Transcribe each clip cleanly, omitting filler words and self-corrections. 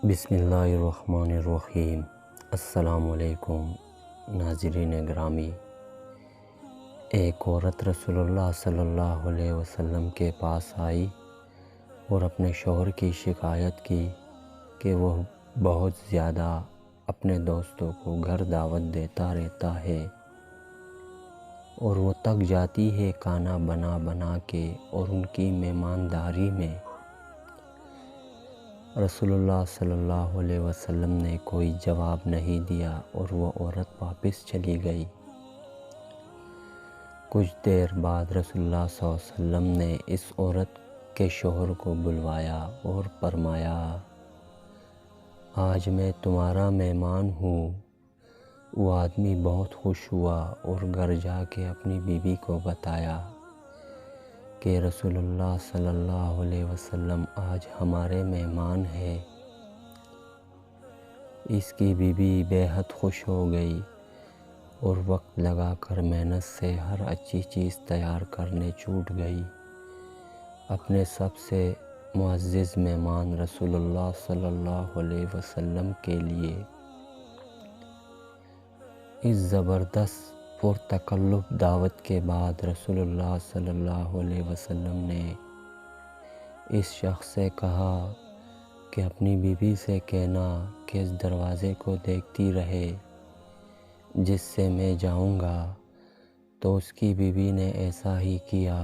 بسم اللہ الرحمن الرحیم۔ السلام علیکم ناظرین گرامی۔ ایک عورت رسول اللہ صلی اللہ علیہ وسلم کے پاس آئی اور اپنے شوہر کی شکایت کی کہ وہ بہت زیادہ اپنے دوستوں کو گھر دعوت دیتا رہتا ہے اور وہ تک جاتی ہے کھانا بنا بنا کے، اور ان کی مہمانداری میں رسول اللہ صلی اللہ علیہ وسلم نے کوئی جواب نہیں دیا اور وہ عورت واپس چلی گئی۔ کچھ دیر بعد رسول اللہ صلی اللہ علیہ وسلم نے اس عورت کے شوہر کو بلوایا اور فرمایا، آج میں تمہارا مہمان ہوں۔ وہ آدمی بہت خوش ہوا اور گھر جا کے اپنی بیوی کو بتایا کہ رسول اللہ صلی اللہ علیہ وسلم آج ہمارے مہمان ہیں۔ اس کی بیوی بے حد خوش ہو گئی اور وقت لگا کر محنت سے ہر اچھی چیز تیار کرنے چھوٹ گئی اپنے سب سے معزز مہمان رسول اللہ صلی اللہ علیہ وسلم کے لیے۔ اس زبردست پرتکلف دعوت کے بعد رسول اللہ صلی اللہ علیہ وسلم نے اس شخص سے کہا کہ اپنی بیوی سے کہنا کہ اس دروازے کو دیکھتی رہے جس سے میں جاؤں گا۔ تو اس کی بیوی نے ایسا ہی کیا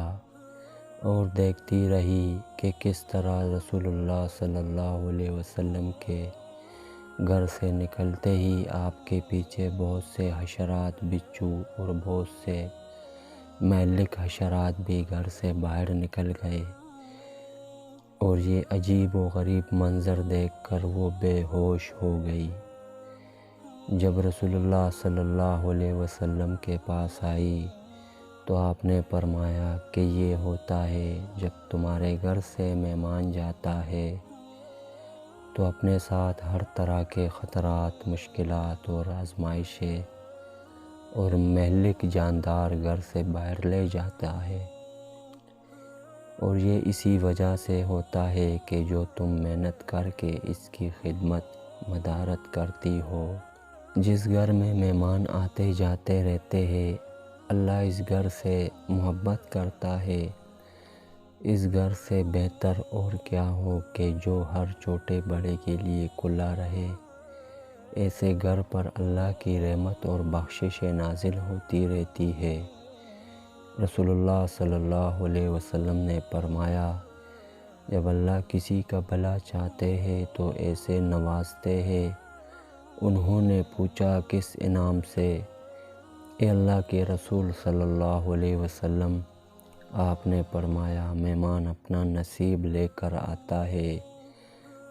اور دیکھتی رہی کہ کس طرح رسول اللہ صلی اللہ علیہ وسلم کے گھر سے نکلتے ہی آپ کے پیچھے بہت سے حشرات، بچھو اور بہت سے مہلک حشرات بھی گھر سے باہر نکل گئے، اور یہ عجیب و غریب منظر دیکھ کر وہ بے ہوش ہو گئی۔ جب رسول اللہ صلی اللہ علیہ وسلم کے پاس آئی تو آپ نے فرمایا کہ یہ ہوتا ہے جب تمہارے گھر سے مہمان جاتا ہے تو اپنے ساتھ ہر طرح کے خطرات، مشکلات اور آزمائشیں اور مہلک جاندار گھر سے باہر لے جاتا ہے، اور یہ اسی وجہ سے ہوتا ہے کہ جو تم محنت کر کے اس کی خدمت مدارت کرتی ہو۔ جس گھر میں مہمان آتے جاتے رہتے ہیں، اللہ اس گھر سے محبت کرتا ہے۔ اس گھر سے بہتر اور کیا ہو کہ جو ہر چھوٹے بڑے کے لیے کھلا رہے۔ ایسے گھر پر اللہ کی رحمت اور بخششیں نازل ہوتی رہتی ہے۔ رسول اللہ صلی اللہ علیہ وسلم نے فرمایا، جب اللہ کسی کا بھلا چاہتے ہیں تو ایسے نوازتے ہیں۔ انہوں نے پوچھا کس انعام سے؟ اے اللہ کے رسول صلی اللہ علیہ وسلم، آپ نے فرمایا، مہمان اپنا نصیب لے کر آتا ہے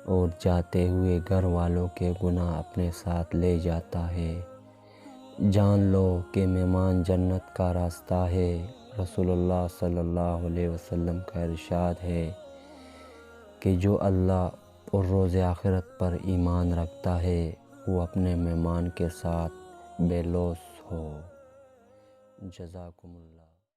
اور جاتے ہوئے گھر والوں کے گناہ اپنے ساتھ لے جاتا ہے۔ جان لو کہ مہمان جنت کا راستہ ہے۔ رسول اللہ صلی اللہ علیہ وسلم کا ارشاد ہے کہ جو اللہ اور روز آخرت پر ایمان رکھتا ہے وہ اپنے مہمان کے ساتھ بے لوث ہو۔ جزاکم اللہ۔